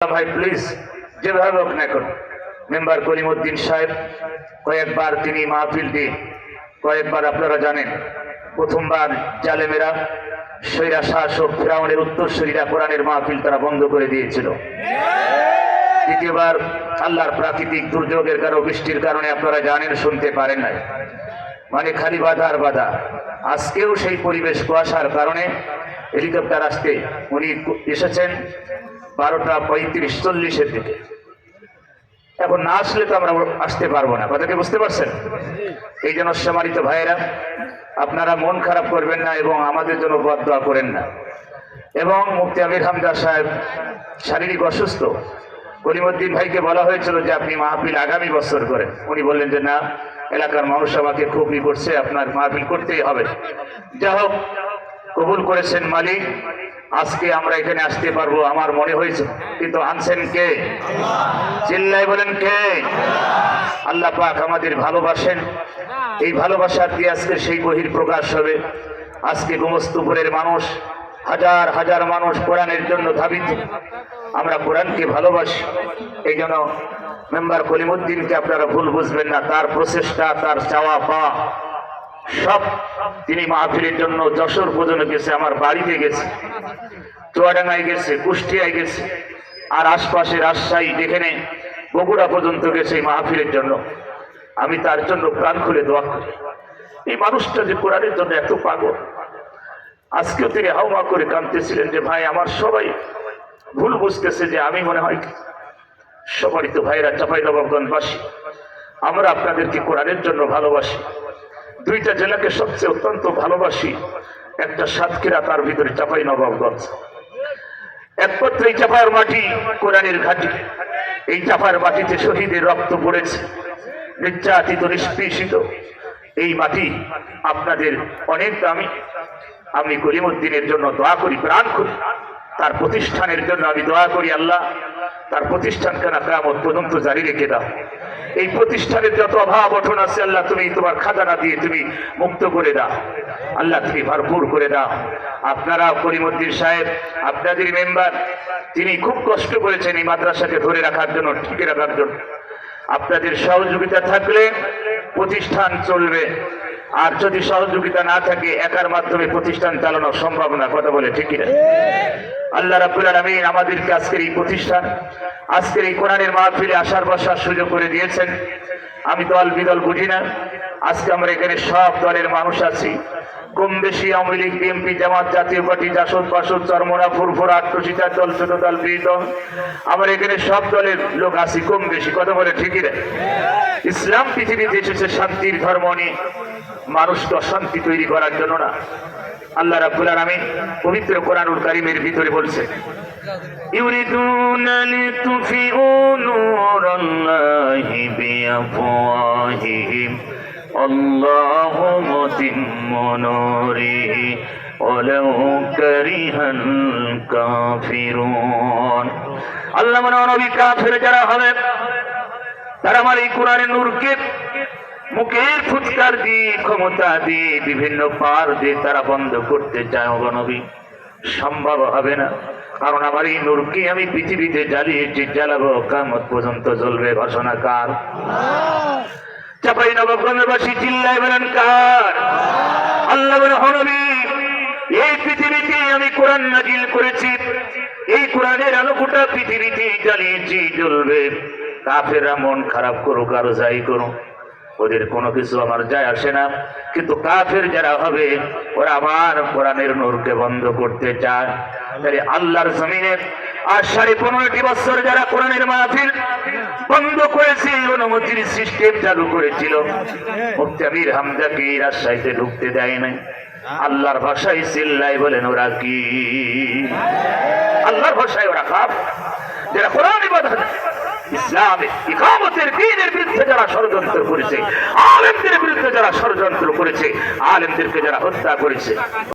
ভাই প্লিজ যেভাবে হোক না করুন। মেম্বার কলিমউদ্দিন সাহেব কয়েকবার তিনি মাহফিলটি কয়েকবার আপনারা জানেন, প্রথমবার জালেমেরা সৈরা শাসক ফিরাউনের উত্তরসূরিরা কোরআনের মাহফিল তারা বন্ধ করে দিয়েছিল। দ্বিতীয়বার আল্লাহর প্রাকৃতিক দুর্যোগের কারণে, বৃষ্টির কারণে আপনারা জানেন, শুনতে পারেন নাই, মানে খালি বাধা আর বাধা। আজকেও সেই পরিবেশ কুয়াশার কারণে হেলিকপ্টার আসতে উনি এসেছেন 12টা 35-40-এর দিকে। এখন না আসলে তো আমরা আসতে পারবো না, কথাকে বুঝতে পারছেন? এই জন্য সম্মানিত ভাইয়েরা, আপনারা মন খারাপ করবেন না এবং আমাদের জন্য বদদোয়া করেন না। এবং মুফতি আমির হামজা সাহেব শারীরিক অসুস্থ, কলিমউদ্দিন ভাইকে বলা হয়েছিল যে আপনি মাহফিল আগামী বছর করেন। উনি বললেন যে না, এলাকার মানুষ আমাকে খুবই করছে, আপনার মাহফিল করতেই হবে। যা হোক, কবুল করেছেন মালিক, আজকে আমরা এখানে আসতে পারবো আমার মনে হয়েছে। কিন্তু আনছেন কে? চিল্লাই বলেন কে? আল্লাহ পাক আমাদের ভালোবাসেন, এই ভালোবাসার দিয়ে আজকে সেই বহির প্রকাশ হবে। আজকে গোমস্তুপুরের মানুষ, হাজার হাজার মানুষ কোরআনের জন্য ধাবিত। আমরা কোরআনকে ভালোবাসি, এই জন্য মেম্বার কলিমউদ্দিনকে আপনারা ভুল বুঝবেন না। তার প্রচেষ্টা, তার চাওয়া পাওয়া সব, তিনি মাহফিলের জন্য যশোর পর্যন্ত গেছে, আমার বাড়িতে গেছে, চুয়াডাঙ্গায় গেছে, কুষ্টিয়ায় গেছে, আর আশপাশে রাজশাহী, যেখানে বগুড়া পর্যন্ত গেছে এই মাহফিলের জন্য। আমি তার জন্য প্রাণ খুলে দোয়া করি। এই মানুষটা যে কোরআনের জন্য এত পাগল, আজকেও তিনি হাওমা করে কাঁদতেছিলেন যে ভাই আমার সবাই ভুল বুঝতেছে যে আমি মনে হয়। সম্মানিত ভাইরা, চাঁপাইনবাবগঞ্জবাসী, আমরা আপনাদেরকে কোরআনের জন্য ভালোবাসি। দুইটা জেলাকে সবচেয়ে অত্যন্ত ভালোবাসি, একটা সাতক্ষীরা, তার ভিতরে চাঁপাইনবাবগঞ্জ। একমাত্র এই চাঁপার মাটি কোরআনের ঘাঁটি। এই চাঁপার মাটিতে শহীদের রক্ত পড়েছে, নির্যাতিত, নিষ্পেষিত। এই মাটি আপনাদের অনেক দামি। আমি কলিমউদ্দিনের জন্য দোয়া করি, প্রাণ করি। তার প্রতিষ্ঠানের জন্য আমি দোয়া করি, আল্লাহ তার প্রতিষ্ঠানকে না কিয়ামত পর্যন্ত জারি রেখে দাও। এই প্রতিষ্ঠানের যত অভাব অঠন আছে আল্লাহ তুমি তোমার খাজানা দিয়ে তুমি মুক্ত করে দাও, আল্লাহ তুমি ভরপুর করে দাও। আপনারা কলিমউদ্দিন সাহেব, আপনাদের মেম্বার, তিনি খুব কষ্ট করেছেন এই মাদ্রাসাকে ধরে রাখার জন্য, টিকে রাখার জন্য। আপনাদের সহযোগিতা থাকলে প্রতিষ্ঠান চলবে, আর যদি সহযোগিতা না থাকে একার মাধ্যমে প্রতিষ্ঠান চালানো সম্ভব না। কথা বলে ঠিক না? আল্লাহ রাব্বুল আলামিন আমাদেরকে আজকের এই প্রতিষ্ঠান, আজকের এই কোরআনের মাহফিলে আসার বসার সুযোগ করে দিয়েছেন। আমি দল বিদল বুঝি না, আজকে আমরা এখানে সব দলের মানুষ আছি, কম বেশি আওয়ামী লীগ, বিএনপি, জামাত, জাতীয় পার্টি, জাসদ, বাসদ, চরমোনা, ফুরফুরা, আট্টশিতার দল, ছোট দল, বৃহৎ দল, আমরা এখানে সব দলের লোক আছি কম বেশি। কথা বলে ঠিকই রে? ইসলাম পৃথিবীতে এসেছে শান্তির ধর্ম নিয়ে, মানুষকে অশান্তি তৈরি করার জন্য না। আল্লাহ রাব্বুল আলামিন পবিত্র কোরআনুল কারীমের ভিতরে বলছে, ইউরিদুনা লিতুফিউ নূরাল্লাহি বিআফওয়াহিহিম আল্লাহু মুতিম্মু নূরিহি ওয়ালাউ কারিহাল কাফিরুন। আল্লাহ মানে নবী কাফের যারা হবে তারা আমার এই কোরআনের নূরকে মুখের ফুৎকার দিয়ে, ক্ষমতা দিয়ে, বিভিন্ন পার দিয়ে তারা বন্ধ করতে চায়। ও নবী, সম্ভব হবে না, কারণ আমার এই নূরকে আমি পৃথিবীতে জ্বালিয়েছি, জ্বালাবো, কিয়ামত পর্যন্ত জ্বলবে। ঘোষণা কার? চাঁপাইনবাবগঞ্জবাসী চিল্লায় বলেন কার? আল্লাহ বলে, ও নবী, এই পৃথিবীতে আমি কোরআন নাজিল করেছি, এই কোরআনের আলো গোটা পৃথিবীতে জ্বালিয়েছি, জ্বলবে। কাফেররা মন খারাপ করুক আর যাই করুক, ওদের কোনো কিছু আমার যায় আসে না। কিন্তু কাফের যারা হবে ওরা আমার কোরআনের নূরকে বন্ধ করতে চায়। তাই আল্লাহর জমিনে আর 15.5 বছর যারা কোরআনের মাহফিল বন্ধ করেছে, অনুমতির সিস্টেম চালু করেছিল, মুফতি আমির হামজাকে রাজশাহীতে ঢুকতে দেয় নাই। আল্লাহর ভাষায় চিল্লাই বলেন ওরা কি? আল্লাহর ভাষায় ওরা কাফের, যারা কোরআন ইবাদত, ইসলামে ইকামতের দ্বীনের বিরুদ্ধে যারা ষড়যন্ত্র করেছে, আলেমদের বিরুদ্ধে যারা ষড়যন্ত্র করেছে, আলেমদেরকে যারা হত্যা করেছে।